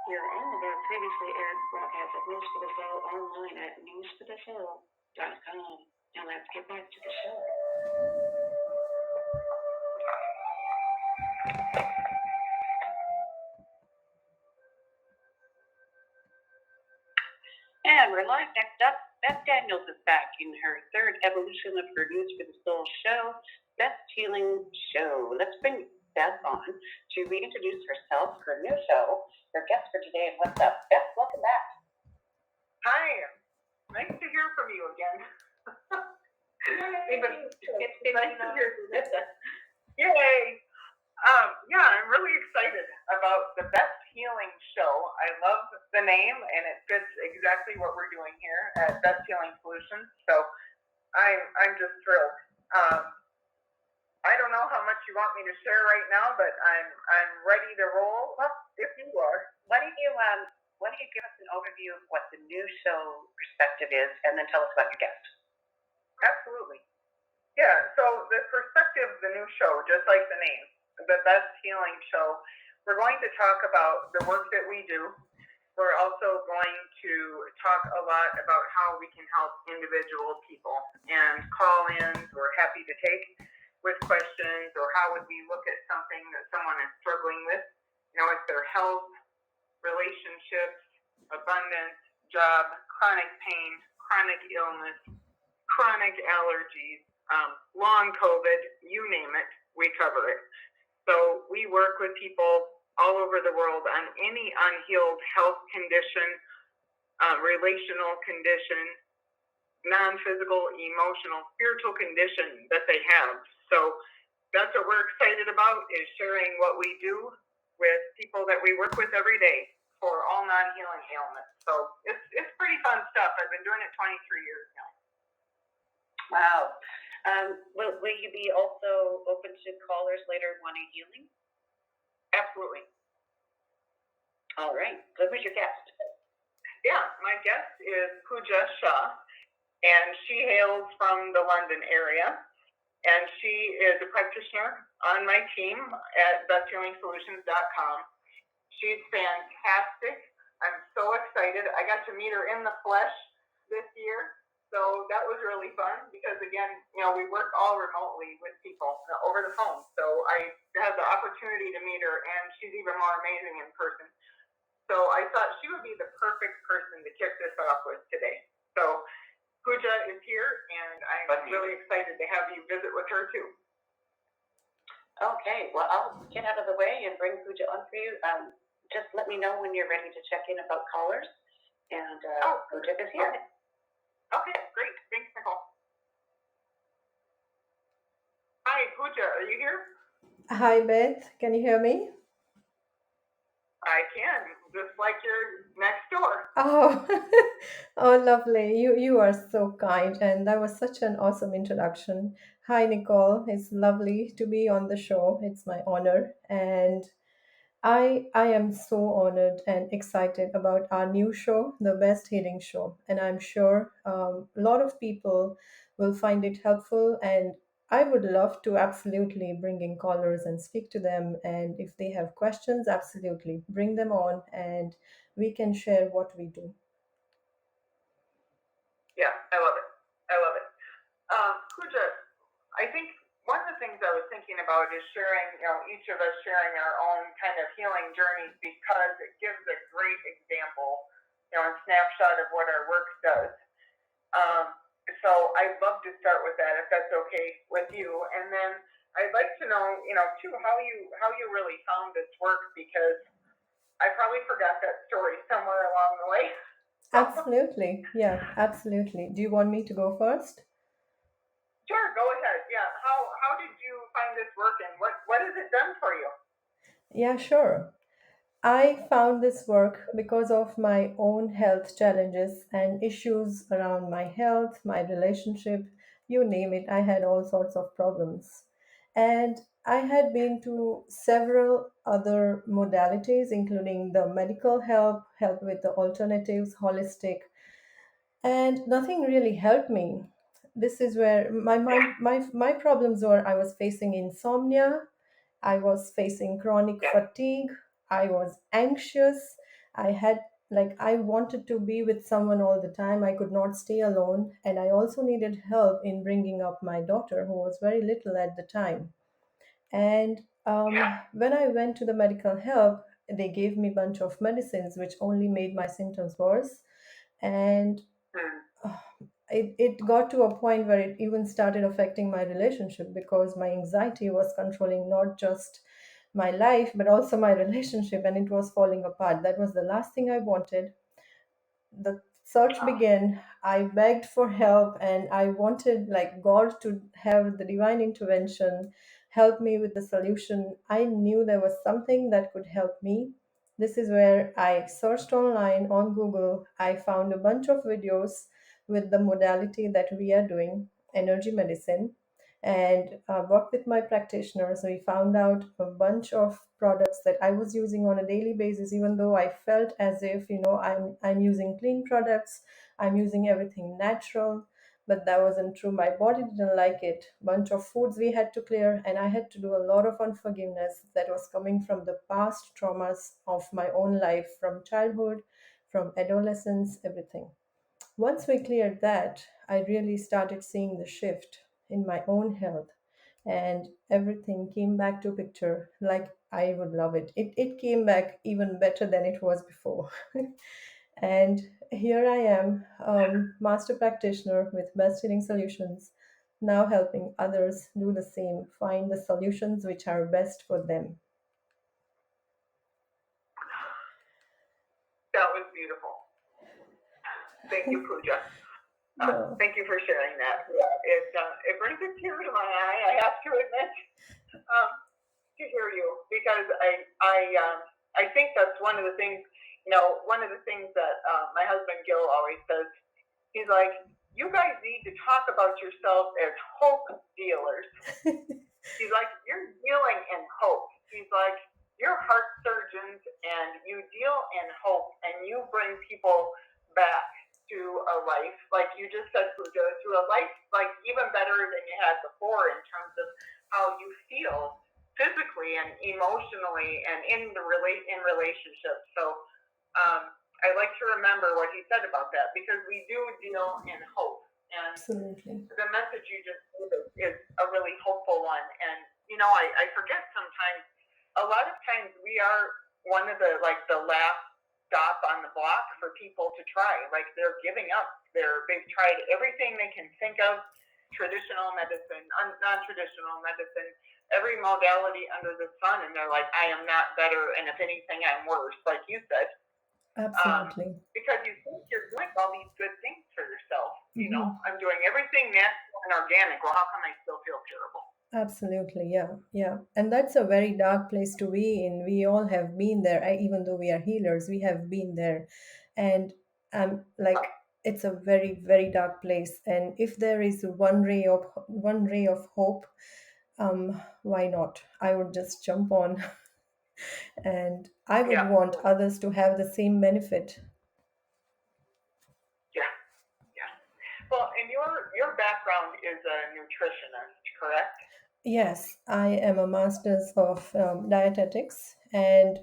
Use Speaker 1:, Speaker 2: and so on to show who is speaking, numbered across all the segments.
Speaker 1: Your own of our previously aired broadcast of News for the Soul online at newsforthesoul.com. Now let's get back to the show. And we're live. Next up, Beth Daniels is back in her third evolution of her News for the Soul show, Beth's Healing Show. Let's bring Beth on to reintroduce herself, her new show, her guest for today, and what's up. Beth, welcome back.
Speaker 2: Hi. Nice to hear from you again.
Speaker 1: It's nice to hear from you.
Speaker 2: Yay. Yeah, I'm really excited about the Best Healing Show. I love the name, and it fits exactly what we're doing here at Best Healing Solutions. So I'm just thrilled. I don't know how much you want me to share right now, but I'm ready to roll if you are.
Speaker 1: Why don't you give us an overview of what the new show perspective is, and then tell us about your guest?
Speaker 2: Absolutely. Yeah, so the perspective of the new show, just like the name, the Best Healing Show, we're going to talk about the work that we do. We're also going to talk a lot about how we can help individual people, and call-ins we're happy to take with questions, or how would we look at something that someone is struggling with, with their health, relationships, abundance, job, chronic pain, chronic illness, chronic allergies, long COVID, you name it, we cover it. So we work with people all over the world on any unhealed health condition, relational condition, non-physical, emotional, spiritual condition that they have. So that's what we're excited about, is sharing what we do with people that we work with every day for all non-healing ailments. So it's pretty fun stuff. I've been doing it 23 years now.
Speaker 1: Wow. Will you be also open to callers later wanting healing?
Speaker 2: Absolutely.
Speaker 1: All right. So who's your guest?
Speaker 2: Yeah, my guest is Puja Shah, and she hails from the London area. And she is a practitioner on my team at BethHealingSolutions.com. She's fantastic. I'm so excited. I got to meet her in the flesh this year. So that was really fun because, again, we work all remotely with people over the phone. So I had the opportunity to meet her, and she's even more amazing in person. So I thought she would be the perfect person to kick this off with today. So Puja is here, and I'm really excited to have you visit with her too.
Speaker 1: Okay, well, I'll get out of the way and bring Puja on for you. Just let me know when you're ready to check in about callers, and Puja is here.
Speaker 2: Okay, great. Thanks, Nicole. Hi, Puja, are you here?
Speaker 3: Hi, Beth. Can you hear me?
Speaker 2: I can, just like you're next door.
Speaker 3: Oh, oh, lovely. You are so kind, and that was such an awesome introduction. Hi, Nicole. It's lovely to be on the show. It's my honor, and I am so honored and excited about our new show, The Best Healing Show. And I'm sure a lot of people will find it helpful. And I would love to absolutely bring in callers and speak to them. And if they have questions, absolutely bring them on and we can share what we do.
Speaker 2: Yeah, I love it. I love it. Puja, I think one of the things I was thinking about is sharing, each of us sharing our own kind of healing journeys, because it gives a great example, a snapshot of what our work does. So I'd love to start with that, if that's okay with you. And then I'd like to know, too, how you really found this work, because I probably forgot that story somewhere along the way.
Speaker 3: Absolutely. Yeah, absolutely. Do you want me to go first?
Speaker 2: Sure, go ahead. Yeah. How did you find this work, and what has it done for you?
Speaker 3: Yeah, sure. I found this work because of my own health challenges and issues around my health, my relationship, you name it. I had all sorts of problems. And I had been to several other modalities, including the medical help, help with the alternatives, holistic, and nothing really helped me. This is where my problems were. I was facing insomnia, I was facing chronic fatigue, I was anxious, I had I wanted to be with someone all the time, I could not stay alone, and I also needed help in bringing up my daughter who was very little at the time. And when I went to the medical help, they gave me a bunch of medicines which only made my symptoms worse. And uh, it got to a point where it even started affecting my relationship because my anxiety was controlling not just my life but also my relationship, and it was falling apart. That was the last thing I wanted. The search began. I begged for help and I wanted God to have the divine intervention, help me with the solution. I knew there was something that could help me. This is where I searched online on Google. I found a bunch of videos with the modality that we are doing, energy medicine, and worked with my practitioners. We found out a bunch of products that I was using on a daily basis, even though I felt as if, I'm using clean products, I'm using everything natural, but that wasn't true. My body didn't like it. Bunch of foods we had to clear, and I had to do a lot of unforgiveness that was coming from the past traumas of my own life, from childhood, from adolescence, everything. Once we cleared that, I really started seeing the shift in my own health, and everything came back to picture like I would love it. It came back even better than it was before. And here I am, master practitioner with Best Healing Solutions, now helping others do the same, find the solutions which are best for them.
Speaker 2: beautiful. Thank you, Puja.
Speaker 3: No.
Speaker 2: Thank you for sharing that. It brings a tear to my eye, I have to admit, to hear you, because I think that's one of the things, one of the things that my husband Gil always says. He's like, you guys need to talk about yourselves as hope dealers. He's like, you're dealing in hope. He's like, you're heart surgeons and you deal in hope and you bring people back to a life, like you just said, Puja, to a life like even better than you had before in terms of how you feel physically and emotionally and in relationships. So I like to remember what he said about that, because we do deal in hope. And
Speaker 3: Absolutely.
Speaker 2: the message you just gave is a really hopeful one. And I forget sometimes. A lot of times we are one of the last stop on the block for people to try. Like they're giving up. They've tried everything they can think of: traditional medicine, non-traditional medicine, every modality under the sun, and they're like, I am not better, and if anything, I'm worse. Like you said.
Speaker 3: Absolutely.
Speaker 2: Because you think you're doing all these good things for yourself.
Speaker 3: Mm-hmm.
Speaker 2: I'm doing everything natural and organic. Well, how come I still feel terrible?
Speaker 3: Absolutely, yeah. And that's a very dark place to be in. We all have been there. Even though we are healers, we have been there. And like it's a very, very dark place. And if there is one ray of hope, why not? I would just jump on and I would want others to have the same benefit.
Speaker 2: Yeah. Well, and your background is a nutritionist, correct?
Speaker 3: Yes, I am a master's of dietetics, and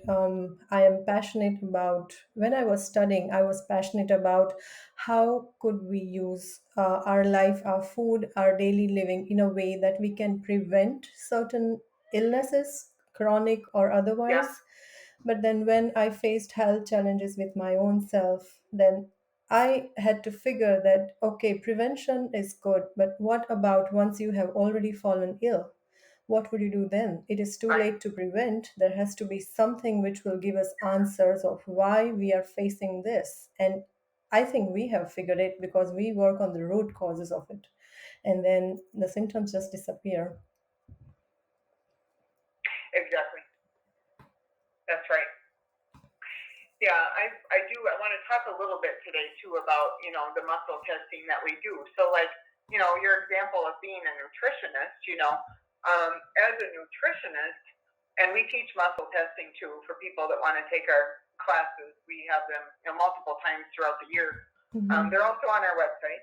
Speaker 3: I am passionate about. When I was studying, I was passionate about how could we use our life, our food, our daily living in a way that we can prevent certain illnesses, chronic or otherwise. But then when I faced health challenges with my own self, then I had to figure that, okay, prevention is good, but what about once you have already fallen ill? What would you do then? It is too late to prevent. There has to be something which will give us answers of why we are facing this. And I think we have figured it because we work on the root causes of it. And then the symptoms just disappear.
Speaker 2: Exactly. That's right. Yeah, I do. I want to talk a little bit today too about the muscle testing that we do. So your example of being a nutritionist. As a nutritionist, and we teach muscle testing too for people that want to take our classes. We have them multiple times throughout the year.
Speaker 3: Mm-hmm.
Speaker 2: They're also on our website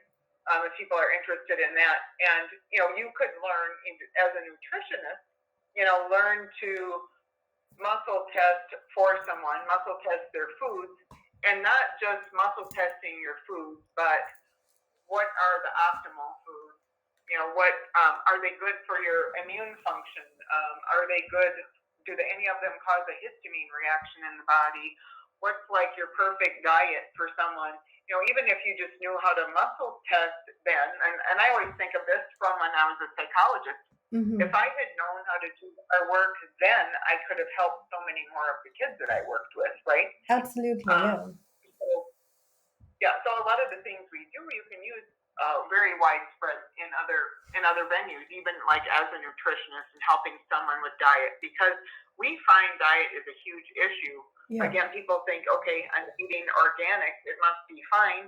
Speaker 2: if people are interested in that. And you could learn as a nutritionist. Learn to muscle test for someone, muscle test their foods, and not just muscle testing your foods, but what are the optimal foods? What are they good for your immune function? Are they good? Do any of them cause a histamine reaction in the body? What's like your perfect diet for someone? Even if you just knew how to muscle test then, and I always think of this from when I was a psychologist.
Speaker 3: Mm-hmm.
Speaker 2: If I had known how to do our work then, I could have helped so many more of the kids that I worked with, right?
Speaker 3: Absolutely, yeah.
Speaker 2: So a lot of the things we do, you can use very widespread in other venues, even like as a nutritionist and helping someone with diet, because we find diet is a huge issue. Yeah. Again, people think, okay, I'm eating organic, it must be fine.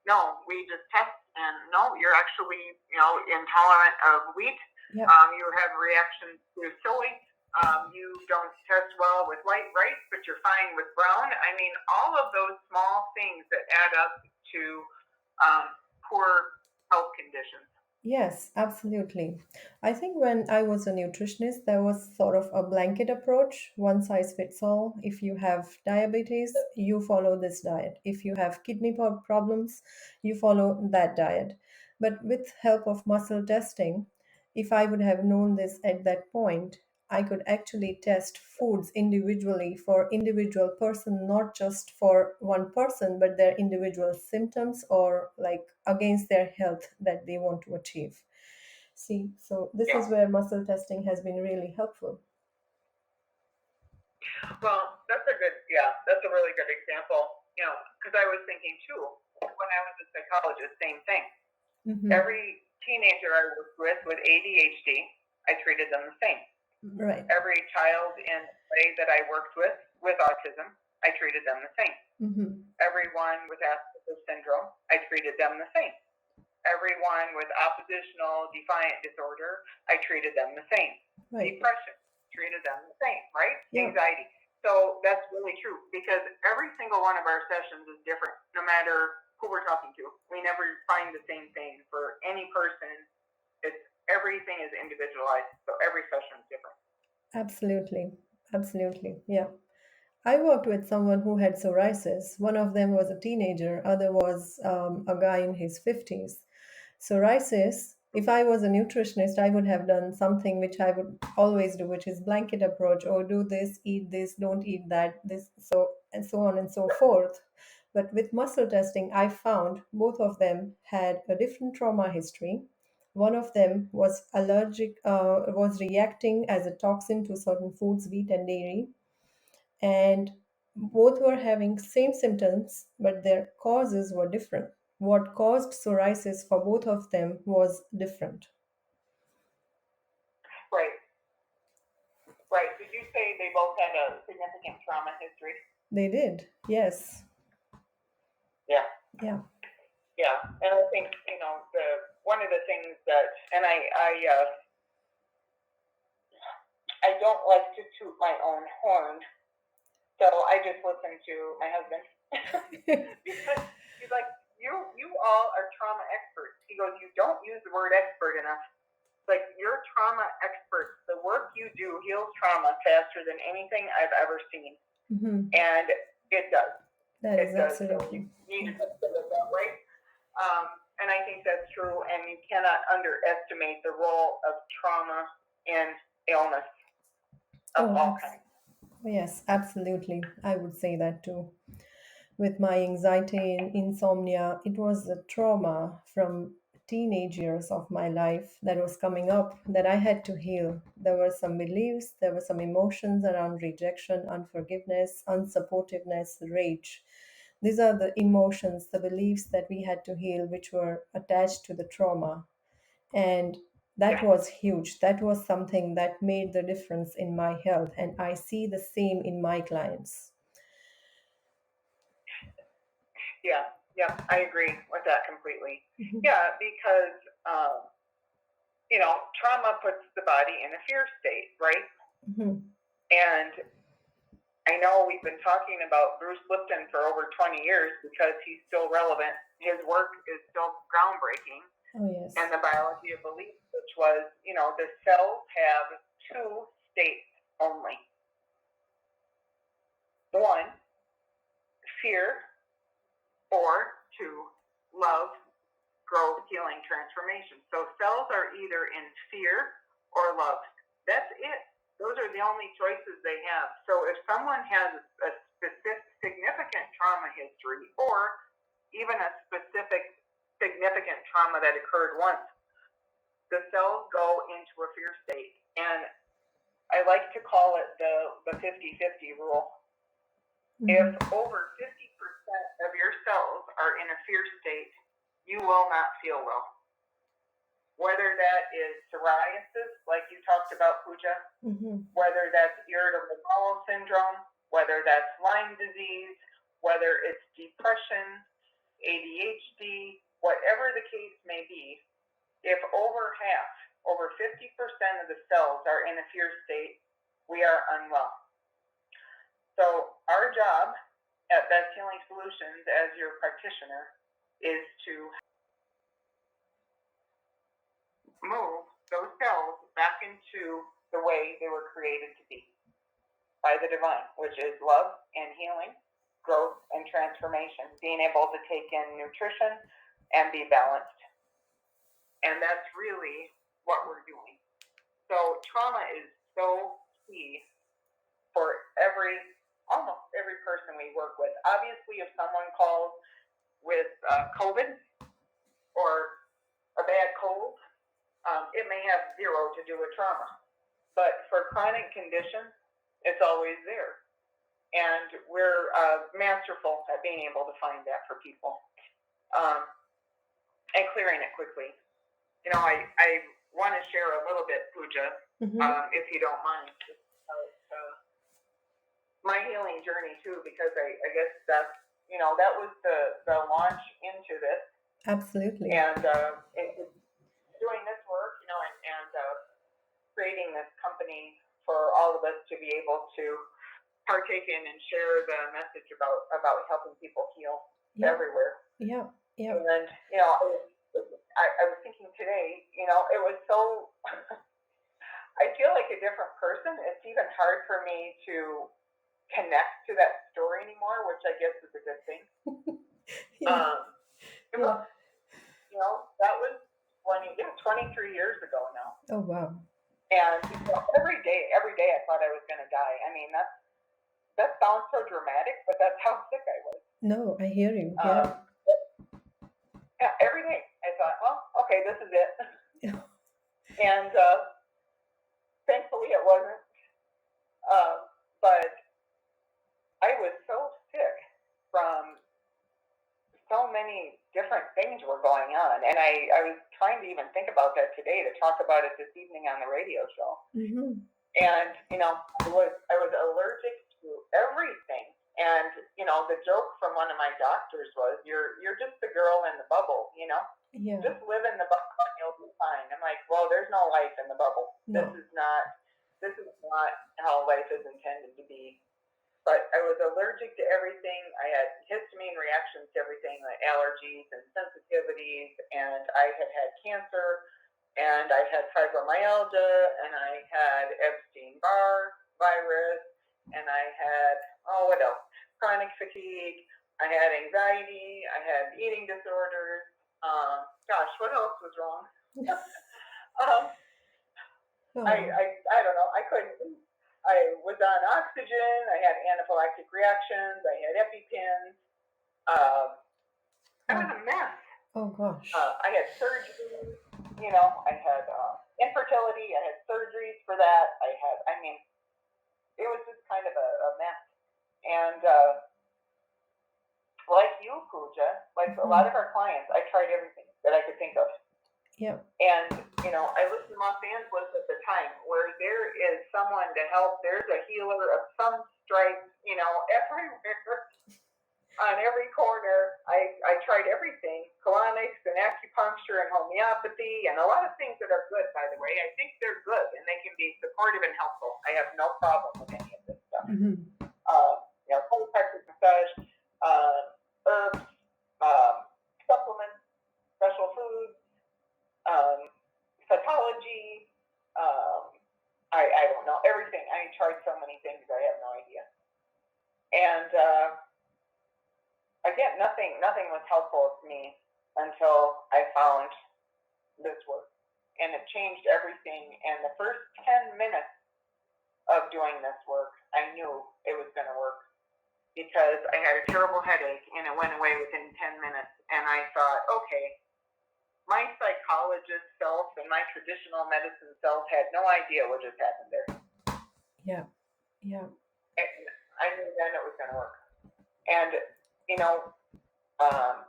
Speaker 2: No, we just test, and no, you're actually intolerant of wheat. Yep. You have reactions to soy. You don't test well with white rice, but you're fine with brown. I mean, all of those small things that add up to poor health conditions.
Speaker 3: Yes, absolutely. I think when I was a nutritionist, there was sort of a blanket approach, one size fits all. If you have diabetes, you follow this diet. If you have kidney problems, you follow that diet. But with help of muscle testing, if I would have known this at that point, I could actually test foods individually for individual person, not just for one person, but their individual symptoms or like against their health that they want to achieve. See, so this is where muscle testing has been really helpful.
Speaker 2: Well, that's a really good example. because I was thinking too, when I was a psychologist, same thing.
Speaker 3: Mm-hmm.
Speaker 2: Every teenager I worked with ADHD, I treated them the same.
Speaker 3: Right.
Speaker 2: Every child in play that I worked with autism, I treated them the same.
Speaker 3: Mm-hmm.
Speaker 2: Everyone with Asperger's syndrome, I treated them the same. Everyone with oppositional defiant disorder, I treated them the same.
Speaker 3: Right.
Speaker 2: Depression, treated them the same, right?
Speaker 3: Yeah.
Speaker 2: Anxiety. So that's really true because every single one of our sessions is different, no matter who we're talking to. We never find the same thing for any person. Everything is individualized, so every session is different.
Speaker 3: Absolutely. Absolutely. Yeah. I worked with someone who had psoriasis. One of them was a teenager, other was a guy in his 50s. Psoriasis, if I was a nutritionist, I would have done something which I would always do, which is blanket approach, or do this, don't eat that, this, so, and so on and so forth. But with muscle testing, I found both of them had a different trauma history. One of them was was reacting as a toxin to certain foods, wheat and dairy, and both were having same symptoms, but their causes were different. What caused psoriasis for both of them was different.
Speaker 2: Right. Right. Did you say they both had a significant trauma history?
Speaker 3: They did, yes.
Speaker 2: Yeah.
Speaker 3: Yeah.
Speaker 2: Yeah. And I think, one of the things that, and I don't like to toot my own horn, so I just listen to my husband. Because he's like, you all are trauma experts. He goes, you don't use the word expert enough. Like, you're trauma experts. The work you do heals trauma faster than anything I've ever seen.
Speaker 3: Mm-hmm.
Speaker 2: And it does.
Speaker 3: That is
Speaker 2: does.
Speaker 3: absolutely.
Speaker 2: So you need to consider it that way. And I think that's true. And you cannot underestimate the role of trauma in illness of all kinds.
Speaker 3: Yes, absolutely. I would say that too. With my anxiety and insomnia, it was the trauma from teenage years of my life that was coming up that I had to heal. There were some beliefs, there were some emotions around rejection, unforgiveness, unsupportiveness, rage. These are the emotions, the beliefs that we had to heal, which were attached to the trauma. And that was huge. That was something that made the difference in my health. And I see the same in my clients.
Speaker 2: Yeah, I agree with that completely.
Speaker 3: Mm-hmm.
Speaker 2: Yeah, because, trauma puts the body in a fear state, right?
Speaker 3: Mm-hmm.
Speaker 2: And I know we've been talking about Bruce Lipton for over 20 years because he's still relevant. His work is still groundbreaking.
Speaker 3: Oh, yes.
Speaker 2: And the biology of belief, which was, the cells have two states only. One, fear, or two, love, growth, healing, transformation. So cells are either in fear or love. That's it. Those are the only choices they have. So if someone has a specific significant trauma history or even a specific significant trauma that occurred once, the cells go into a fear state. And I like to call it the 50-50 rule. Mm-hmm. If over 50% of your cells are in a fear state, you will not feel well. Whether that is psoriasis, like you talked about, Puja, mm-hmm. whether that's irritable bowel syndrome, whether that's Lyme disease, whether it's depression, ADHD, whatever the case may be, if over 50% of the cells are in a fear state, we are unwell. So our job at Beth Healing Solutions as your practitioner is to move those cells back into the way they were created to be by the divine, which is love and healing, growth and transformation, being able to take in nutrition and be balanced. And that's really what we're doing. So trauma is so key for almost every person we work with. Obviously, if someone calls with COVID or a bad cold, it may have zero to do with trauma. But for chronic conditions, it's always there. and we're masterful at being able to find that for people, and clearing it quickly. I want to share a little bit, Puja, if you don't mind, my healing journey too, because I guess that's, that was the launch into this.
Speaker 3: Absolutely.
Speaker 2: And doing this work, and creating this company for all of us to be able to partake in and share the message about helping people heal everywhere.
Speaker 3: Yeah.
Speaker 2: And I was thinking today, it was so. I feel like a different person. It's even hard for me to connect to that story anymore, which I guess is a good thing. That was 23 years ago now.
Speaker 3: Oh wow.
Speaker 2: And every day I thought I was going to die. I mean, that sounds so dramatic, but that's how sick I was.
Speaker 3: No, I hear you.
Speaker 2: Yeah, every day I thought, well, okay, this is it. And thankfully it wasn't. But I was so sick from so many different things were going on. And I was trying to even think about that today, to talk about it this evening on the radio show. And, I was allergic to everything. And, the joke from one of my doctors was, you're just the girl in the bubble, Just live in the bubble and you'll be fine. I'm like, well, there's no life in the bubble. No. This is not how life is intended to be. But I was allergic to everything. I had histamine reactions to everything, like allergies and sensitivities, and I had cancer, and I had fibromyalgia, and I had Epstein-Barr virus, and I had, what else? Chronic fatigue. I had anxiety. I had eating disorders. What else was wrong? I don't know. I couldn't. I was on oxygen. I had anaphylactic reactions. I had EpiPens. I was a mess.
Speaker 3: Oh gosh.
Speaker 2: I had surgery. I had infertility. I had surgeries for that. It was just kind of a mess. And like you, Puja, like a lot of our clients, I tried everything that I could think of.
Speaker 3: Yeah.
Speaker 2: And, I lived in Los Angeles at the time, where there is someone to help. There's a healer of some stripe, everywhere, on every corner. I tried everything, colonics and acupuncture and homeopathy, and a lot of things that are good, by the way. I think they're good, and they can be supportive and helpful. I have no problem with any of this stuff. Chiropractic massage, herbs, supplements, special foods, cytology, I don't know, everything. I tried so many things, I have no idea. And again, nothing was helpful to me until I found this work. And it changed everything. And the first 10 minutes of doing this work, I knew it was going to work, because I had a terrible headache, and it went away within 10 minutes. And I thought, okay, my psychologist self and my traditional medicine self had no idea what just happened there.
Speaker 3: Yeah.
Speaker 2: And I knew then it was going to work. And,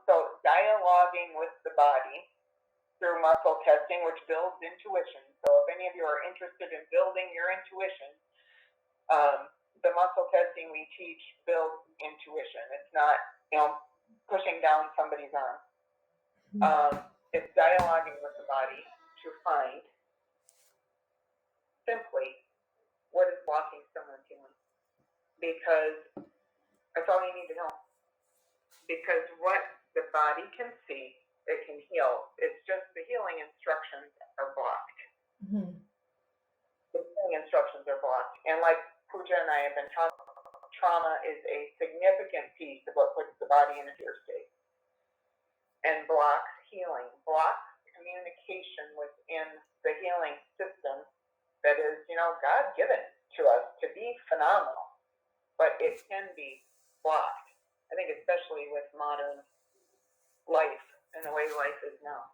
Speaker 2: so dialoguing with the body through muscle testing, which builds intuition. So if any of you are interested in building your intuition, the muscle testing we teach builds intuition. It's not, pushing down somebody's arm. It's dialoguing with the body to find simply what is blocking someone's healing. Because that's all you need to know. Because what the body can see, it can heal. It's just the healing instructions are blocked. The healing instructions are blocked. And like Puja and I have been talking about, trauma is a significant piece of what puts the body in a fear state. And blocks healing, blocks communication within the healing system that is, God given to us to be phenomenal. But it can be blocked. I think especially with modern life and the way life is now.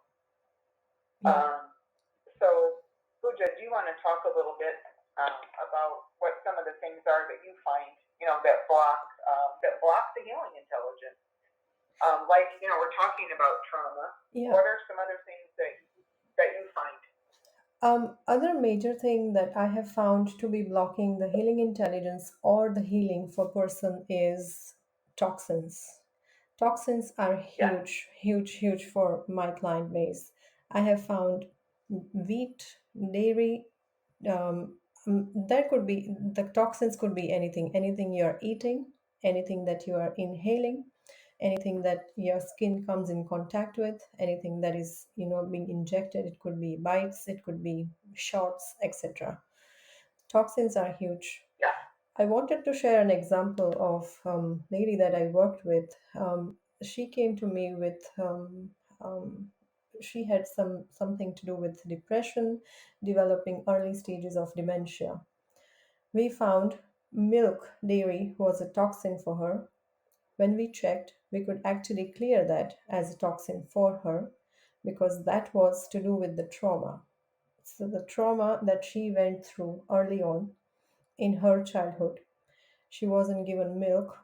Speaker 2: So, Puja, do you want to talk a little bit about what some of the things are that you find that block the healing intelligence. Like we're talking about trauma.
Speaker 3: Yeah.
Speaker 2: What are some other things that you find?
Speaker 3: Other major thing that I have found to be blocking the healing intelligence or the healing for person is toxins. Toxins are
Speaker 2: Yes.
Speaker 3: huge, huge, huge for my client base. I have found wheat, dairy, that could be the toxins could be anything, anything you're eating, anything that you are inhaling, anything that your skin comes in contact with, anything that is being injected. It could be bites, it could be shots, etc. Toxins are huge.
Speaker 2: Yeah.
Speaker 3: I wanted to share an example of lady that I worked with. She came to me with she had something to do with depression, developing early stages of dementia. We found milk dairy was a toxin for her. When we checked, we could actually clear that as a toxin for her because that was to do with the trauma. So, the trauma that she went through early on in her childhood, she wasn't given milk.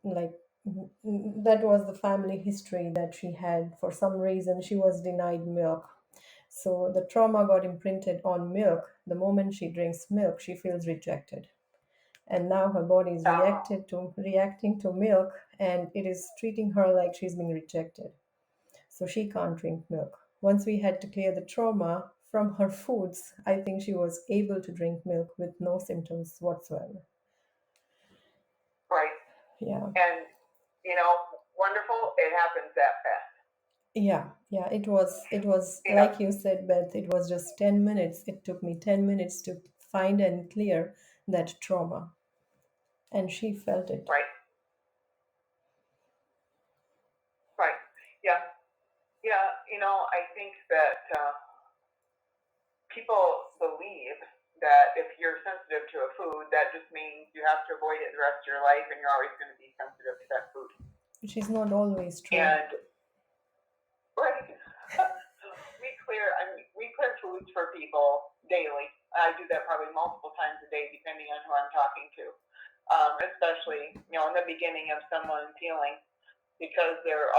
Speaker 3: Like that was the family history that she had. For some reason, she was denied milk. So, the trauma got imprinted on milk. The moment she drinks milk, she feels rejected, and now her body is reacting to milk, and it is treating her like she's being rejected, so she can't drink milk. Once we had to clear the trauma from her foods, I think she was able to drink milk with no symptoms whatsoever.
Speaker 2: Right.
Speaker 3: Yeah.
Speaker 2: And wonderful. It happens that fast.
Speaker 3: Yeah, it was like you said, Beth, it was just 10 minutes. It took me 10 minutes to find and clear that trauma, and she felt it.
Speaker 2: Right. Right. Yeah. Yeah. I think that people believe that if you're sensitive to a food, that just means you have to avoid it the rest of your life, and you're always going to be sensitive to that food.
Speaker 3: Which is not always true.
Speaker 2: And right, we clear foods for people daily. I do that probably multiple times a day, depending on who I'm talking to. Especially in the beginning of someone's healing, because they're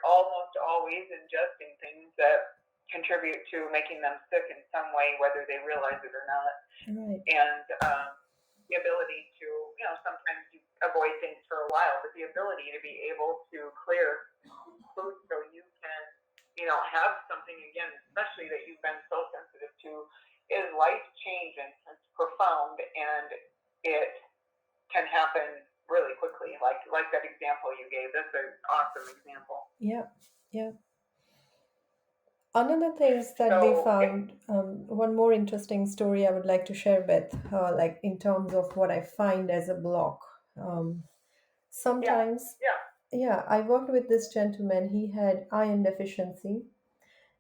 Speaker 2: almost always ingesting things that contribute to making them sick in some way, whether they realize it or not.
Speaker 3: Right.
Speaker 2: And the ability to, sometimes you avoid things for a while, but the ability to be able to clear food so you can, have something again, especially that you've been so sensitive to, is life changing. It's profound, and it can happen really quickly. Like that example you gave. That's an awesome example.
Speaker 3: Yeah. Another things that we found, one more interesting story I would like to share, Beth, like in terms of what I find as a block. Sometimes, yeah, I worked with this gentleman. He had iron deficiency.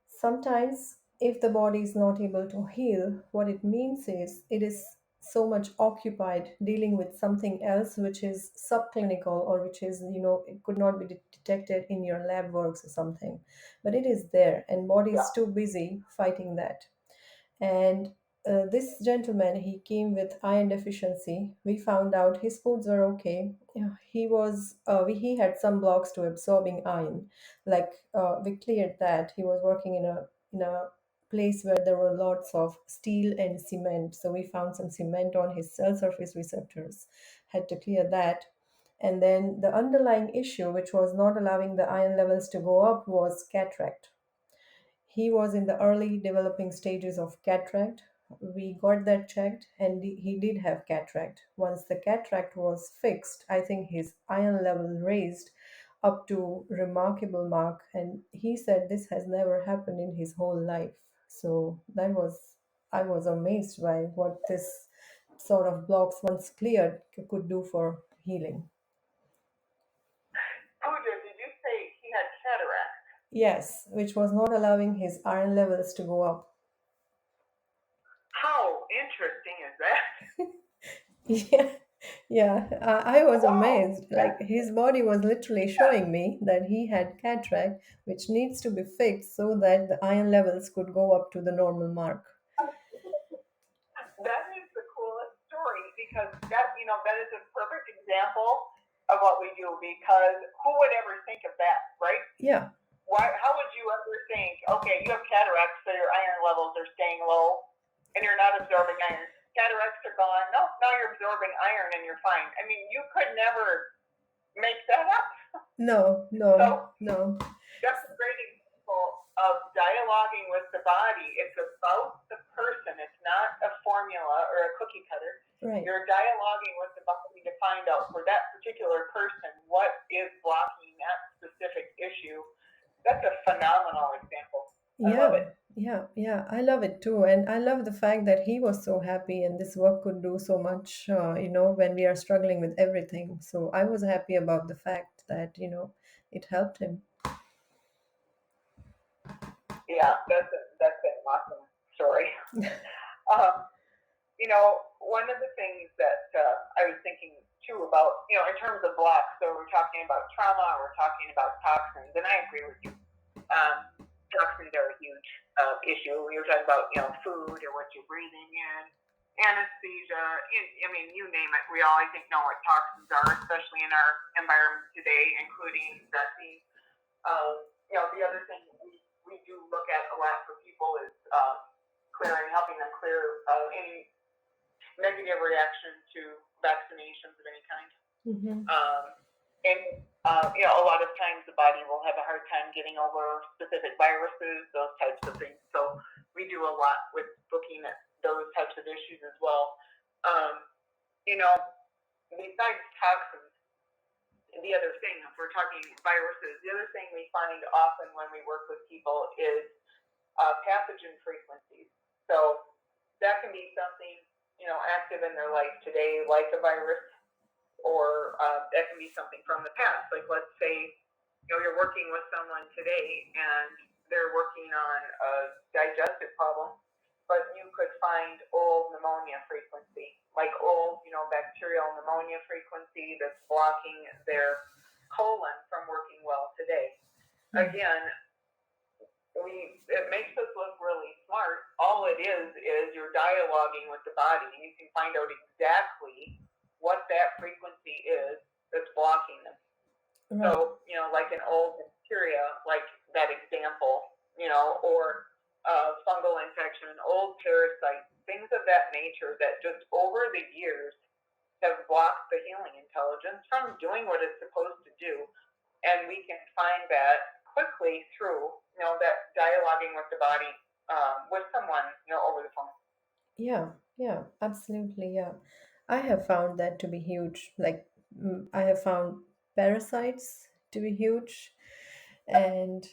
Speaker 3: Sometimes, if the body is not able to heal, what it means is it is so much occupied dealing with something else which is subclinical, or which is, it could not be detected in your lab works or something, but it is there, and body is too busy fighting that. And this gentleman, he came with iron deficiency. We found out his foods were okay. Yeah, he had some blocks to absorbing iron. Like we cleared that. He was working in a place where there were lots of steel and cement. So we found some cement on his cell surface receptors. Had to clear that. And then the underlying issue, which was not allowing the iron levels to go up, was cataract. He was in the early developing stages of cataract. We got that checked, and he did have cataract. Once the cataract was fixed, I think his iron level raised up to remarkable mark, and he said this has never happened in his whole life. So I was amazed by what this sort of blocks, once cleared, could do for healing.
Speaker 2: Puja, did you say he had cataract?
Speaker 3: Yes, which was not allowing his iron levels to go up.
Speaker 2: How interesting is that?
Speaker 3: Yeah, I was amazed. Like his body was literally showing me that he had cataract, which needs to be fixed so that the iron levels could go up to the normal mark.
Speaker 2: That is the coolest story, because that is a perfect example of what we do, because who would ever think of that, right?
Speaker 3: Yeah.
Speaker 2: How would you ever think, okay, you have cataracts, so your iron levels are staying low and you're not absorbing iron. Cataracts are gone. No, now you're absorbing iron and you're fine. I mean, you could never make that up.
Speaker 3: No.
Speaker 2: So that's a great example of dialoguing with the body. It's about the person. It's not a formula or a cookie cutter.
Speaker 3: Right.
Speaker 2: You're dialoguing with the body to find out for that particular person what is blocking that specific issue. That's a phenomenal example. I love it.
Speaker 3: Yeah, I love it too. And I love the fact that he was so happy and this work could do so much, when we are struggling with everything. So I was happy about the fact that, it helped him.
Speaker 2: Yeah, that's an awesome story. One of the things that I was thinking too about, in terms of blocks, so we're talking about trauma, we're talking about toxins, and I agree with you. Toxins are a huge issue. We were talking about, food or what you're breathing in, anesthesia, you name it. We all, I think, know what toxins are, especially in our environment today, including vaccines. The other thing we do look at a lot for people is helping them clear any negative reaction to vaccinations of any kind.
Speaker 3: Mm-hmm.
Speaker 2: A lot of times the body will have a hard time getting over specific viruses, those types of things. So we do a lot with looking at those types of issues as well. Besides toxins, the other thing, if we're talking viruses, the other thing we find often when we work with people is pathogen frequencies. So that can be something, active in their life today, like a virus, or that can be something from the past. Like, let's say, you're working with someone today and they're working on a digestive problem, but you could find old pneumonia frequency, like old, bacterial pneumonia frequency that's blocking their colon from working well today. Again, it makes us look really smart. All it is you're dialoguing with the body, and you can find out exactly what that frequency is that's blocking them. Right. So, like an old bacteria, like that example, or fungal infection, old parasites, things of that nature that just over the years have blocked the healing intelligence from doing what it's supposed to do. And we can find that quickly through, that dialoguing with the body with someone, over the phone.
Speaker 3: Yeah, absolutely. Yeah. I have found that to be huge. Like, I have found parasites to be huge, and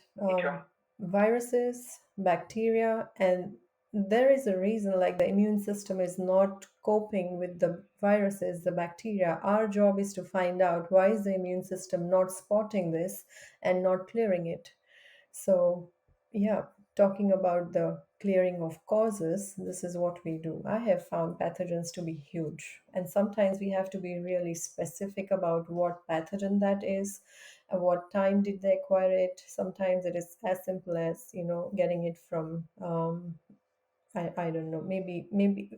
Speaker 3: viruses, bacteria, and there is a reason like the immune system is not coping with the viruses, the bacteria. Our job is to find out why is the immune system not spotting this and not clearing it. So, yeah, talking about the clearing of causes, this is what we do. I have found pathogens to be huge, and sometimes we have to be really specific about what pathogen that is, and what time did they acquire it. Sometimes it is as simple as, getting it from, I don't know, maybe,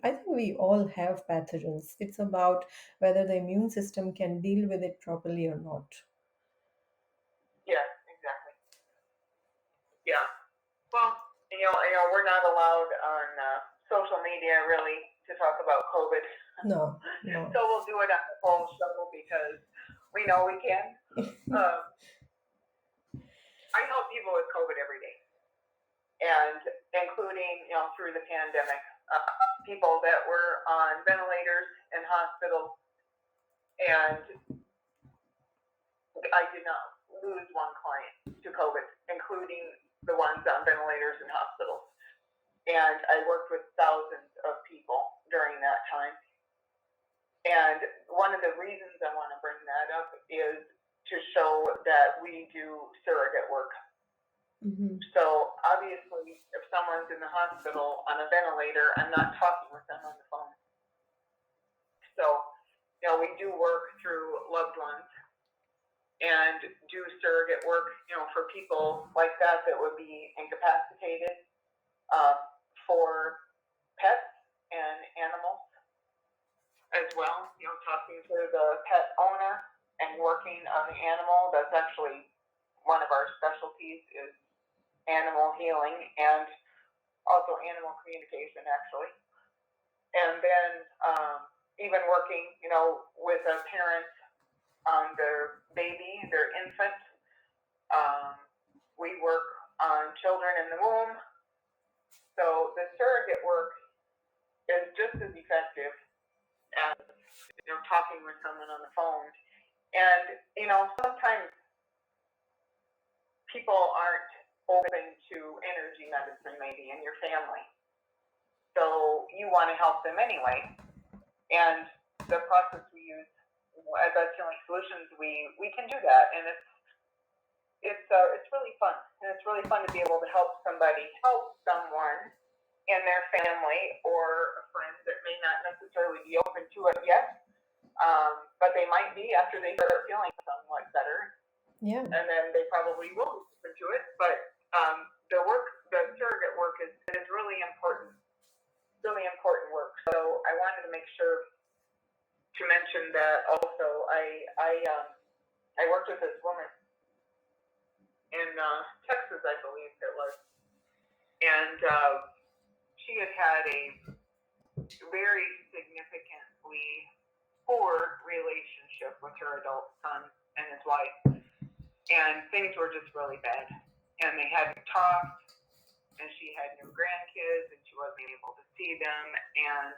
Speaker 3: I think we all have pathogens. It's about whether the immune system can deal with it properly or not.
Speaker 2: Yeah, exactly. Yeah. Well, we're not allowed on social media really to talk about COVID.
Speaker 3: No.
Speaker 2: So we'll do it on the whole show because we know we can. I help people with COVID every day, and including, through the pandemic, people that were on ventilators in hospitals, and I did not lose one client to COVID, including the ones on ventilators in hospitals. And I worked with thousands of people during that time. And one of the reasons I want to bring that up is to show that we do surrogate work.
Speaker 3: Mm-hmm.
Speaker 2: So obviously, if someone's in the hospital on a ventilator, I'm not talking with them on the phone. So, we do work through loved ones and do surrogate work, for people like that would be incapacitated, for pets and animals. as well, talking to the pet owner and working on the animal. That's actually one of our specialties is animal healing and also animal communication, actually. And then even working, with a parent on their baby, their infant. We work on children in the womb. So the surrogate work is just as effective as talking with someone on the phone. And sometimes people aren't open to energy medicine maybe in your family. So you want to help them anyway. And the process we use at Beth Healing Solutions, we can do that, and it's really fun, and it's really fun to be able to help someone in their family or a friend that may not necessarily be open to it yet, but they might be after they start feeling somewhat better.
Speaker 3: Yeah.
Speaker 2: And then they probably will listen to it. But the surrogate work is really important work. So I wanted to make sure to mention that also. I worked with this woman in Texas, I believe it was, and she had a very significantly poor relationship with her adult son and his wife, and things were just really bad. And they hadn't talked, and she had no grandkids, and she wasn't able to see them, and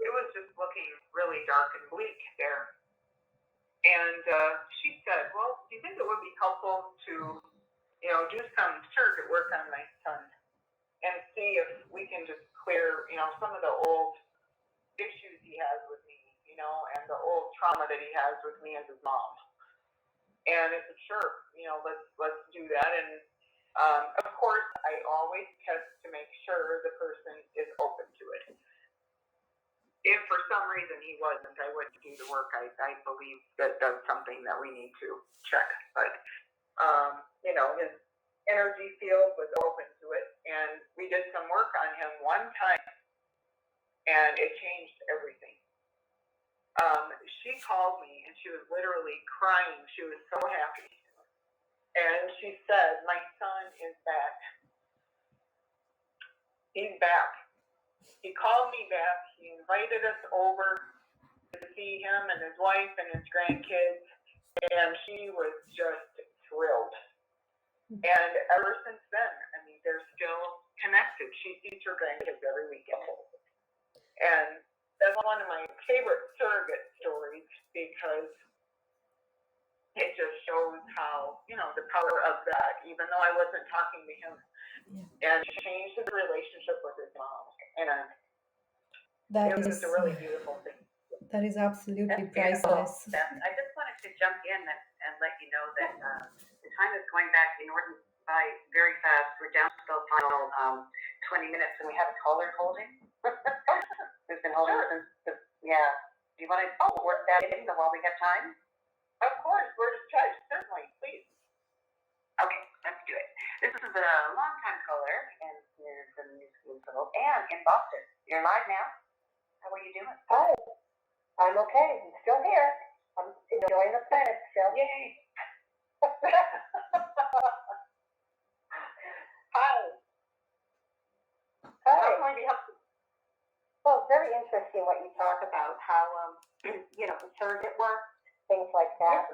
Speaker 2: it was just looking really dark and bleak there. And she said, well, do you think it would be helpful to, do some surrogate work on my son and see if we can just clear, some of the old issues he has with me, and the old trauma that he has with me as his mom. And I said, sure, let's do that. And of course, I always test to make sure the person is open to it. If for some reason he wasn't, I wouldn't do the work. I believe that that's something that we need to check. But, his energy field was open to it. And we did some work on him one time, and it changed everything. She called me, and she was literally crying. She was so happy. And she said, my son is back. He's back. He called me back. He invited us over to see him and his wife and his grandkids, and she was just thrilled. And ever since then, they're still connected. She sees her grandkids every weekend. And that's one of my favorite surrogate stories because it just shows how, the power of that, even though I wasn't talking to him, and changed his relationship with his mom. And it was a really beautiful thing.
Speaker 3: That is absolutely
Speaker 1: priceless. I just wanted to jump in and let you know that the time is going back by very fast. We're down to the final 20 minutes, and we have a caller holding. Who's been holding since yeah. Do you want to work that in while we have time?
Speaker 2: Of course, we're just chatting. Certainly, please.
Speaker 1: Okay, let's do it. This is a long-time caller, and you're from New School and in Boston. You're live now. How are you doing?
Speaker 4: Hi. I'm okay. I'm still here. I'm enjoying the planet still.
Speaker 1: Yay.
Speaker 2: Hi.
Speaker 4: Hi.
Speaker 2: How can I be helpful?
Speaker 4: Well, very interesting what you talk about, how, surrogate work, things like that.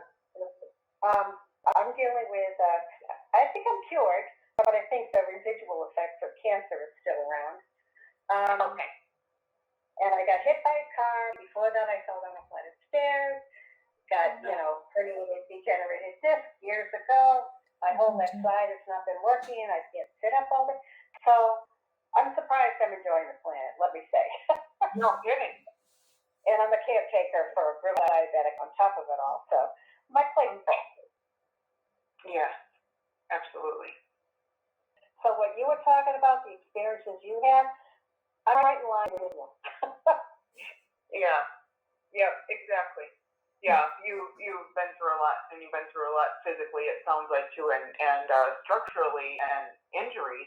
Speaker 4: I'm dealing with, I think I'm cured, but I think the residual effects of cancer is still around.
Speaker 1: Okay.
Speaker 4: And I got hit by a car. Before that, I fell down a flight of stairs. Got, herniated degenerated disc years ago. My whole left side has not been working. I can't sit up all day. So I'm surprised I'm enjoying the planet, let me say.
Speaker 2: No kidding.
Speaker 4: And I'm a caretaker for a real diabetic on top of it all. So my plate's full.
Speaker 2: Yeah, absolutely.
Speaker 4: So what you were talking about, the experiences you had, I'm right in line with you.
Speaker 2: Yeah, exactly. Yeah, you've been through a lot, and you've been through a lot physically, it sounds like, too, and structurally, and injuries.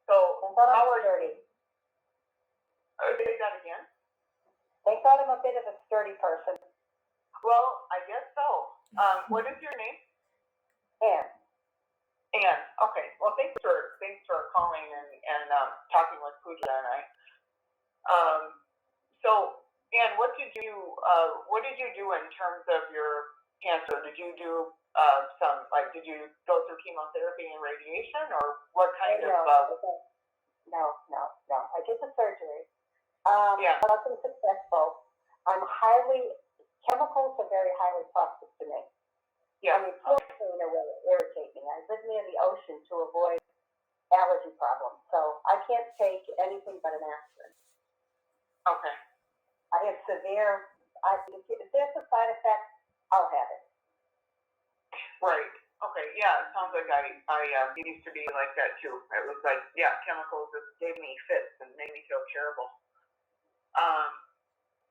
Speaker 2: So how are you? Say that again?
Speaker 4: They thought I'm a bit of a sturdy person.
Speaker 2: Well, I guess so. What is your name?
Speaker 4: And
Speaker 2: Anne. Okay. Well, thanks for calling and talking with Puja and I. So, Anne, what did you do in terms of your cancer? Did you do did you go through chemotherapy and radiation, or what kind of?
Speaker 4: No. I did the surgery.
Speaker 2: Yeah.
Speaker 4: It wasn't successful. Chemicals are very highly toxic to me.
Speaker 2: Yeah.
Speaker 4: I mean, fluorine will irritate me. I live near the ocean to avoid allergy problems, so I can't take anything but an aspirin.
Speaker 2: Okay.
Speaker 4: I have if there's a side effect, I'll have it.
Speaker 2: Right. Okay. Yeah. It sounds like I it used to be like that too. It was like, yeah, chemicals just gave me fits and made me feel terrible.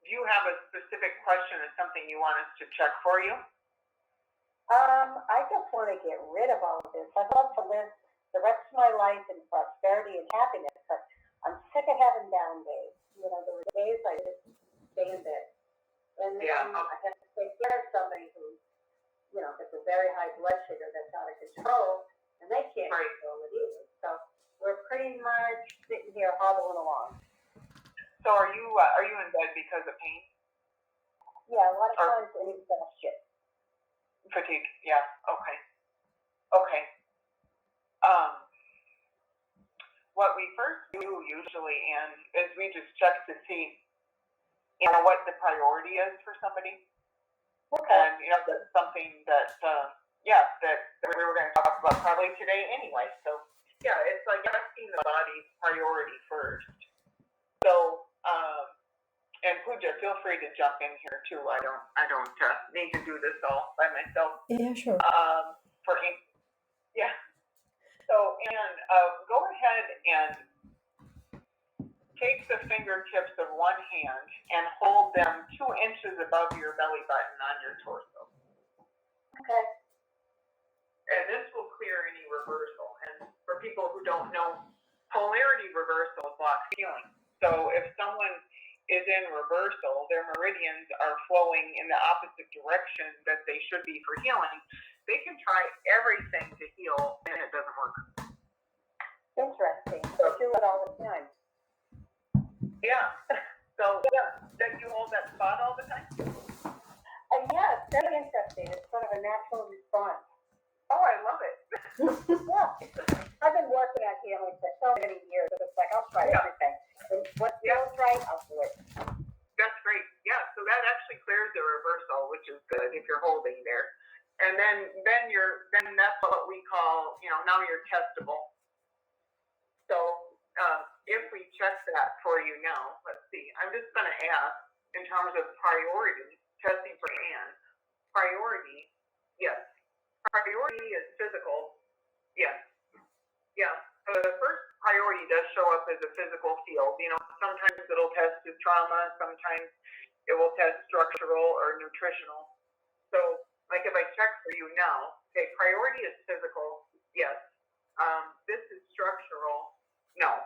Speaker 2: Do you have a specific question or something you want us to check for you?
Speaker 4: I just want to get rid of all of this. I'd love to live the rest of my life in prosperity and happiness, but I'm sick of having down days. You know, there were days I just stay in bed. And then I have to take care of somebody who, you know, has a very high blood sugar that's out of control, and they can't control it either. So we're pretty much sitting here hobbling along.
Speaker 2: So are you in bed because of pain?
Speaker 4: Yeah, a lot of times it is exhaustion.
Speaker 2: Fatigue. Yeah. Okay. Okay. What we first do usually, Anne, is we just check to see, you know, what the priority is for somebody.
Speaker 4: Okay.
Speaker 2: And, you know, that's something that, that we were going to talk about probably today anyway. So, yeah, it's like asking the body's priority first. So, and Puja, feel free to jump in here too. I don't need to do this all by myself.
Speaker 3: Yeah, sure.
Speaker 2: Yeah. So, Anne, go ahead and take the fingertips of one hand and hold them 2 inches above your belly button on your torso.
Speaker 4: Okay.
Speaker 2: And this will clear any reversal. And for people who don't know, polarity reversal blocks healing. So if someone is in reversal, their meridians are flowing in the opposite direction that they should be for healing. They can try everything to heal, and it doesn't work.
Speaker 4: Interesting. I do it all the time.
Speaker 2: Yeah. So, that you hold that spot all the time?
Speaker 4: Yeah, it's very interesting. It's sort of a natural response.
Speaker 2: Oh, I love it.
Speaker 4: Yeah. I've been working on healing for so many years. It's like, I'll try everything. And what feels right, I'll do it.
Speaker 2: That's great. Yeah, so that actually clears the reversal, which is good if you're holding there. And then that's what we call, you know, now you're testable. So if we check that for you now, let's see. I'm just going to ask in terms of priority, testing for Anne. Priority, yes. Priority is physical, yes. Yeah. So the first priority does show up as a physical field. You know, sometimes it'll test as trauma, sometimes it will test structural or nutritional. So, like if I check for you now, okay, priority is physical, yes. This is structural, no.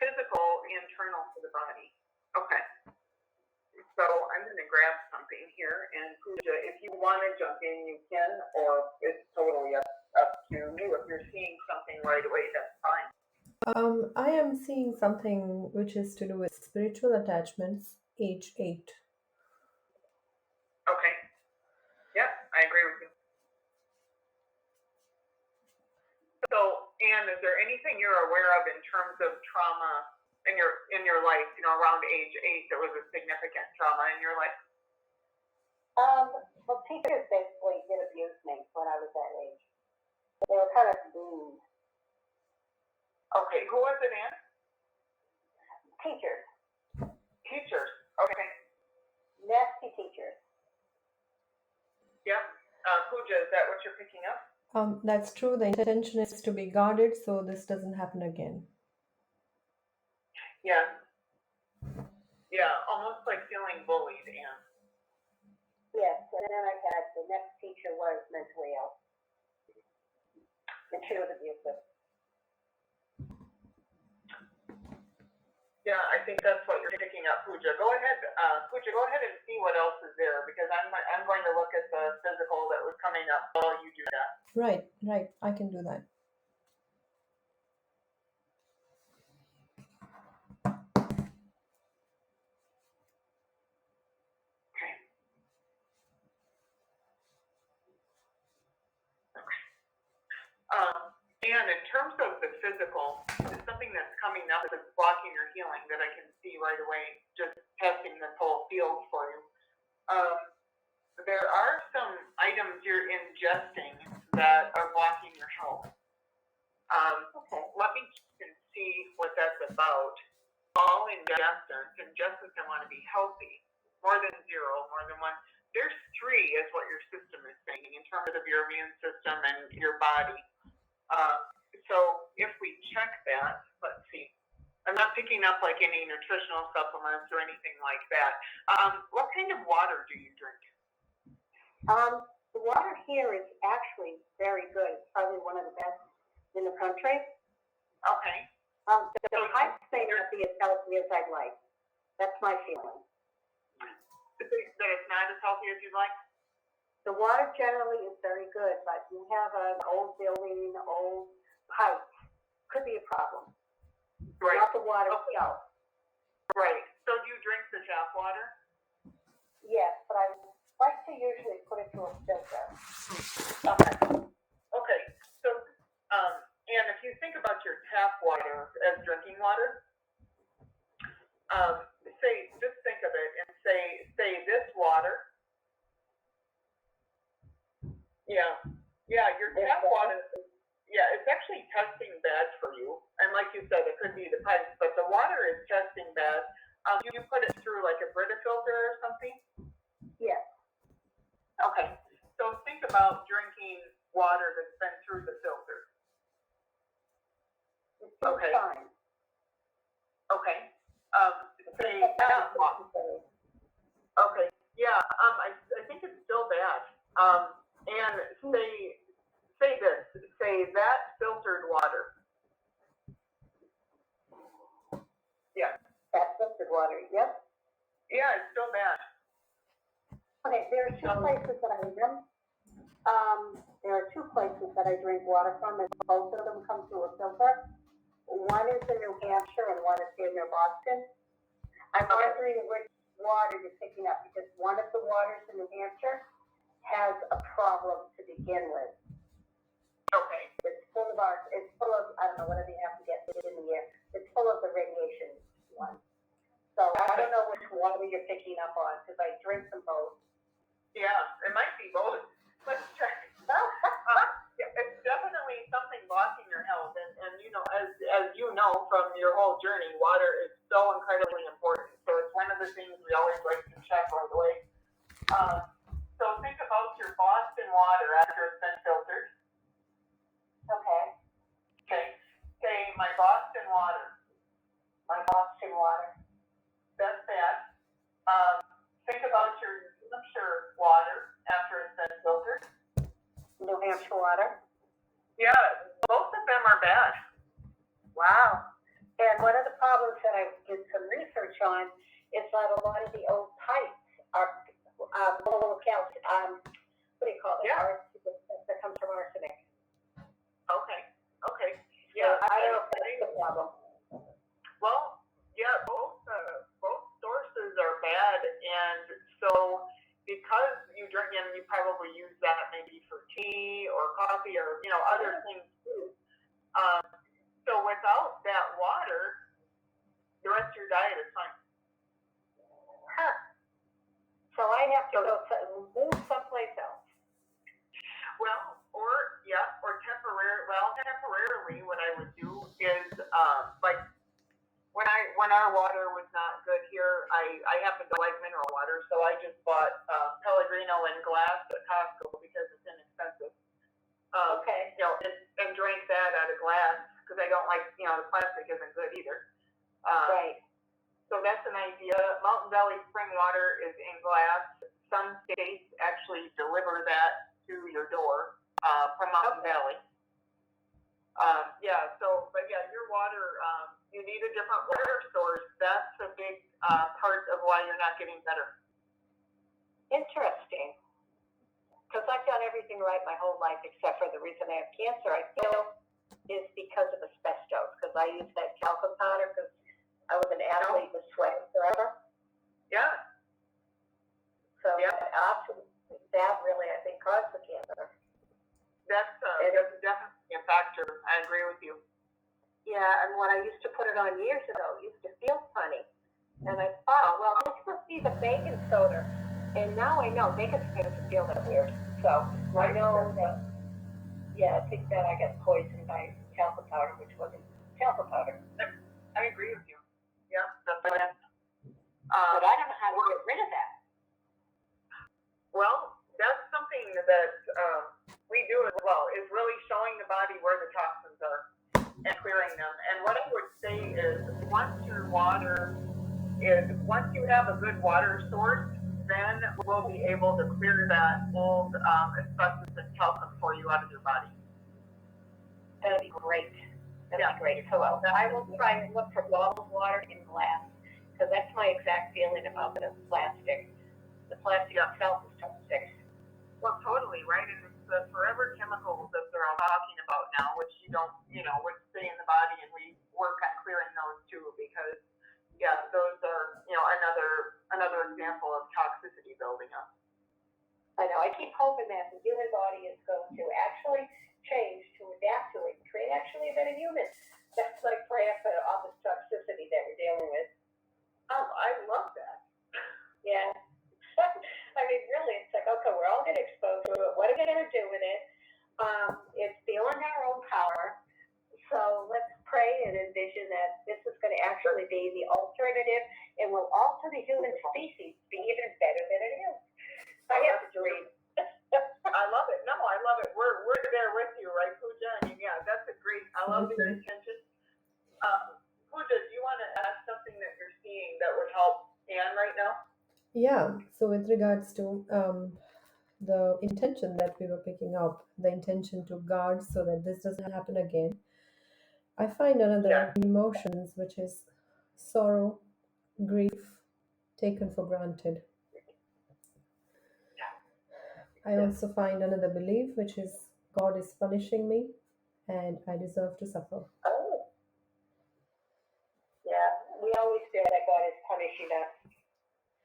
Speaker 2: Physical, internal to the body. Okay. So I'm going to grab something here, and Puja, if you want to jump in, you can, or it's totally up to you. If you're seeing something right away, that's fine.
Speaker 3: I am seeing something which is to do with spiritual attachments, age 8.
Speaker 2: Okay. Yeah, I agree with you. So, Anne, is there anything you're aware of in terms of trauma in your life? You know, around age 8, there was a significant trauma in your life.
Speaker 4: Well, teachers basically did abuse me when I was that age. They were kind of mean.
Speaker 2: Okay, who was it, Anne?
Speaker 4: Teachers.
Speaker 2: Teachers. Okay.
Speaker 4: Nasty teachers.
Speaker 2: Yep. Puja, is that what you're picking up?
Speaker 3: That's true. The intention is to be guarded so this doesn't happen again.
Speaker 2: Yeah. Yeah, almost like feeling bullied, Anne.
Speaker 4: Yes, and then I had the next teacher was mentally ill. And she was abusive.
Speaker 2: Yeah, I think that's what you're up, Puja. Go ahead, and see what else is there, because I'm going to look at the physical that was coming up while you do that.
Speaker 3: Right, I can do that.
Speaker 2: Okay. And in terms of the physical, it's something that's coming up that's blocking your healing that I can see right away, just testing this whole field for you. There are some items you're ingesting that are blocking your health. Let me check and see what that's about. All ingestants can want to be healthy, more than 0, more than 1. There's 3 is what your system is saying in terms of your immune system and your body. So if we check that, let's see. I'm not picking up like any nutritional supplements or anything like that. What kind of water do you drink?
Speaker 4: The water here is actually very good. It's probably one of the best in the country.
Speaker 2: Okay.
Speaker 4: The pipes may not be as healthy as I'd like. That's my feeling.
Speaker 2: That it's not as healthy as you'd like?
Speaker 4: The water generally is very good, but you have an old building, old pipe, could be a problem.
Speaker 2: Right.
Speaker 4: Not the water itself.
Speaker 2: Right. So do you drink the tap water?
Speaker 4: Yes, but I like to usually put it through a filter.
Speaker 2: Okay. Okay. So, and if you think about your tap water as drinking water, just think of it and say this water. Yeah, your tap water, it's actually testing bad for you. And like you said, it could be the pipes, but the water is testing bad. You put it through like a Brita filter or something?
Speaker 4: Yes.
Speaker 2: Okay. So think about drinking water that's been through the filter.
Speaker 4: It feels
Speaker 2: Okay.
Speaker 4: fine.
Speaker 2: Okay. Say tap water. Okay. Yeah. I think it's still bad. And say this. Say that filtered water. Yeah.
Speaker 4: That filtered water. Yep.
Speaker 2: Yeah, it's still bad.
Speaker 4: Okay. There are 2 places that I drink. There are 2 places that I drink water from, and both of them come through a filter. One is in New Hampshire and one is here near Boston. I'm wondering which water you're picking up, because one of the waters in New Hampshire has a problem to begin with.
Speaker 2: Okay.
Speaker 4: It's full of I don't know, whatever you have to get in the air. It's full of the radiation one. So I don't know which water you're picking up on, because I drink them both.
Speaker 2: Yeah, it might be both. Let's check. It's definitely something blocking your health, and you know, as you know from your whole journey, water is so incredibly important. So it's one of the things we always like to check right away. So think about your Boston water after it's been filtered.
Speaker 4: Okay.
Speaker 2: Okay. Say my Boston water.
Speaker 4: My Boston water.
Speaker 2: That's bad. Think about your New Hampshire water after it's been filtered.
Speaker 4: New Hampshire water.
Speaker 2: Yeah, both of them are bad.
Speaker 4: Wow. And one of the problems that I did some research on is that a lot of the old pipes are full of calcium. What do you call it?
Speaker 2: Yeah.
Speaker 4: That comes from arsenic.
Speaker 2: Okay. Yeah.
Speaker 4: So I don't know if that's the problem.
Speaker 2: Well, yeah, both sources are bad, and so because you drink, and you probably use that maybe for tea or coffee or other things too. So without that water, the rest of your diet is fine.
Speaker 4: Huh. So I have to move someplace else.
Speaker 2: Well, or temporarily, what I would do is like when our water was not good here, I happen to like mineral water, so I just bought Pellegrino in glass at Costco because it's inexpensive.
Speaker 4: Okay.
Speaker 2: And drank that out of glass because I don't like, the plastic isn't good either.
Speaker 4: Right.
Speaker 2: So that's an idea. Mountain Valley spring water is in glass. Some states actually deliver that to your door from Mountain Valley. But your water, you need a different water source, that's a big part of why you're not getting better.
Speaker 4: Interesting. Because I've done everything right my whole life except for the reason I have cancer, I feel, is because of asbestos. Because I used that talcum powder because I was an athlete with sweating forever.
Speaker 2: Yeah.
Speaker 4: So that really, I think, caused the cancer.
Speaker 2: That's definitely a factor. I agree with you.
Speaker 4: Yeah, and when I used to put it on years ago, it used to feel funny. And I thought, well, this must be the baking soda. And now I know baking soda doesn't feel that weird. So I know that, I think that I got poisoned by talcum powder, which wasn't talcum powder.
Speaker 2: I agree with you. Yeah, that's
Speaker 4: but I don't know how to get rid of that.
Speaker 2: Well, that's something that we do as well, is really showing the body where the toxins are and clearing them. And what I would say is once you have a good water source, then we'll be able to clear that old asbestos and talcum for you out of your body.
Speaker 4: That'd be great. That'd be great. So I will try and look for bottled water in glass, because that's my exact feeling about the plastic. The plastic itself is toxic.
Speaker 2: Well, totally, right? And it's the forever chemicals that they're all talking about now, which which stay in the body, and we work on clearing those too, because those are another example of toxicity building up.
Speaker 4: I know. I keep hoping that the human body is going to actually change to adapt to it, create actually a better human. That's like prayer for all this toxicity that we're dealing with.
Speaker 2: Oh, I love that.
Speaker 4: Yeah. I mean, really, it's like, okay, we're all getting exposed to it. What are we going to do with it? It's beyond our own power. So let's pray and envision that this is going to actually be the alternative and will alter the human species to be even better than it is. I have a dream.
Speaker 2: I love it. No, I love it. We're there with you, right, Puja? I mean, that's a great. I love your intention. Puja, do you want to ask something that you're seeing that would help Anne right now?
Speaker 3: Yeah, so with regards to the intention that we were picking up, the intention to guard so that this doesn't happen again, I find another emotions, which is sorrow, grief, taken for granted. I also find another belief, which is God is punishing me and I deserve to suffer.
Speaker 4: Oh. Yeah, we always feel that God is punishing us.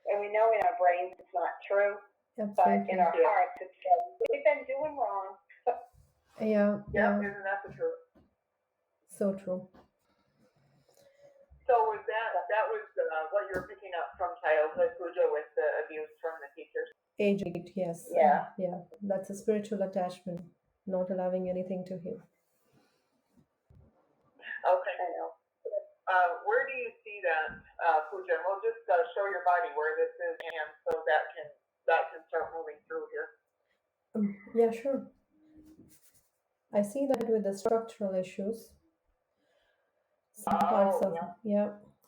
Speaker 4: And we know in our brains it's not true, but in our hearts it's we've been doing wrong.
Speaker 3: Yeah,
Speaker 2: isn't that the truth?
Speaker 3: So true.
Speaker 2: So was that was what you were picking up from childhood, Puja, with the abuse from the teachers?
Speaker 3: Age 8, yes.
Speaker 4: Yeah.
Speaker 3: That's a spiritual attachment, not allowing anything to heal.
Speaker 2: Okay.
Speaker 4: I know.
Speaker 2: Where do you see that, Puja? We'll just show your body where this is, and so that can start moving through here.
Speaker 3: Yeah, sure. I see that with the structural issues.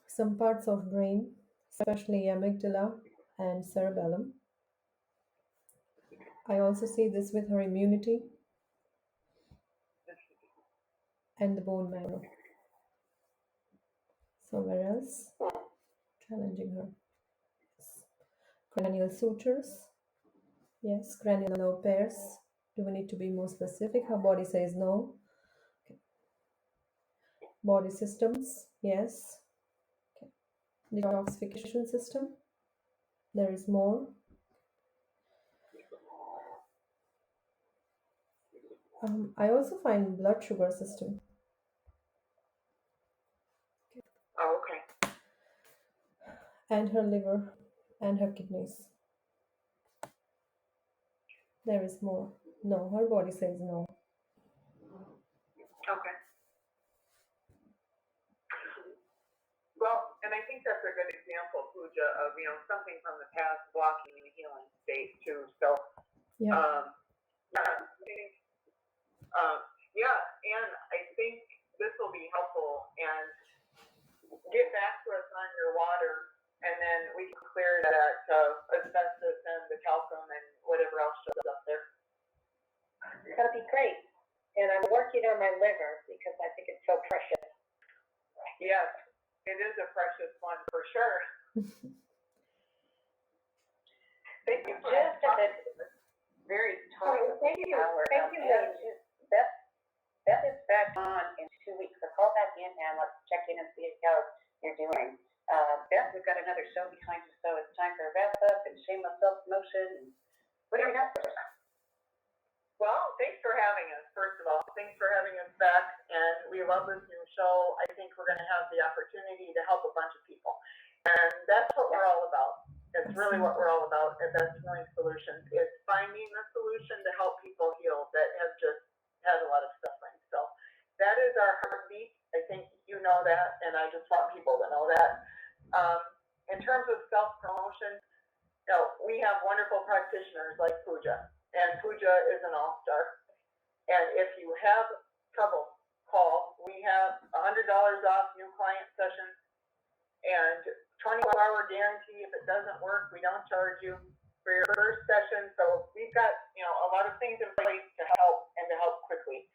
Speaker 3: Some parts of brain, especially amygdala and cerebellum. I also see this with her immunity and the bone marrow. Somewhere else, challenging her. Cranial sutures. Yes, cranial nerve pairs. Do we need to be more specific? Her body says no. Okay. Body systems. Yes. Okay. Detoxification system. There is more. I also find blood sugar system.
Speaker 2: Oh, okay.
Speaker 3: And her liver and her kidneys. There is more. No, her body says no.
Speaker 2: Okay. Well, and I think that's a good example, Puja, of something from the past blocking the healing state too. So, and I think this will be helpful, and get back to us on your water, and then we can clear that asbestos and the talcum and whatever else shows up there.
Speaker 4: That'll be great. And I'm working on my liver because I think it's so precious.
Speaker 2: Yes, It is a precious one for sure. Thank you for
Speaker 1: Just at the very top of
Speaker 4: Thank
Speaker 1: the
Speaker 4: you,
Speaker 1: hour.
Speaker 4: thank you, ladies.
Speaker 1: Beth is back on in 2 weeks, so call back in and let's check in and see how you're doing. Beth, we've got another show behind you, so it's time for a wrap up and shameless self-promotion. What do we have for us?
Speaker 2: Well, thanks for having us, first of all. Thanks for having us back, and we love this new show. I think we're going to have the opportunity to help a bunch of people, and that's what we're all about. That's really what we're all about at Best Healing Solutions, is finding the solution to help people heal that have just had a lot of suffering. So that is our heartbeat. I think you know that, and I just want people to know that. In terms of self-promotion, we have wonderful practitioners like Puja, and Puja is an all-star. And if you have trouble, call. We have $100 off new client sessions and 24-hour guarantee. If it doesn't work, we don't charge you for your first session. So we've got a lot of things in place to help and to help quickly.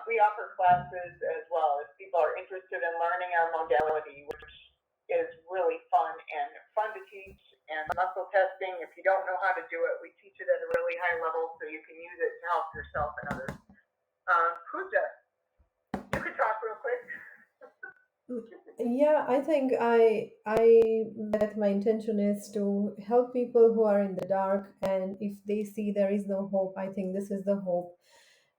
Speaker 2: We offer classes as well if people are interested in learning our modality, which is really fun to teach, and muscle testing. If you don't know how to do it, we teach it at a really high level so you can use it to help yourself and others. Puja, you can talk real quick.
Speaker 3: Yeah, I think that my intention is to help people who are in the dark, and if they see there is no hope, I think this is the hope.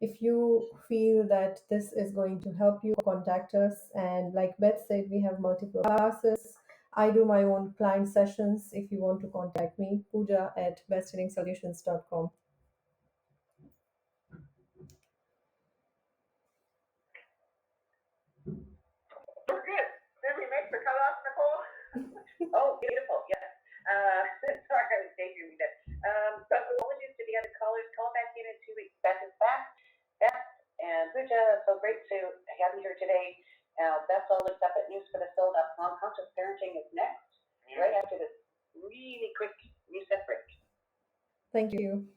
Speaker 3: If you feel that this is going to help you, contact us. And like Beth said, we have multiple classes. I do my own client sessions. If you want to contact me, puja@besthealingsolutions.com.
Speaker 2: We're good. Did we make the cutoff, Nicole?
Speaker 1: Oh, beautiful, yes. Sorry, I was daydreaming that. But apologies to the other callers. Call back in 2 weeks. Beth is back. Beth and Puja, so great to have you here today. Beth's all looked up at newsforthesoul.com. Conscious parenting is next, right after this really quick reset break.
Speaker 3: Thank you.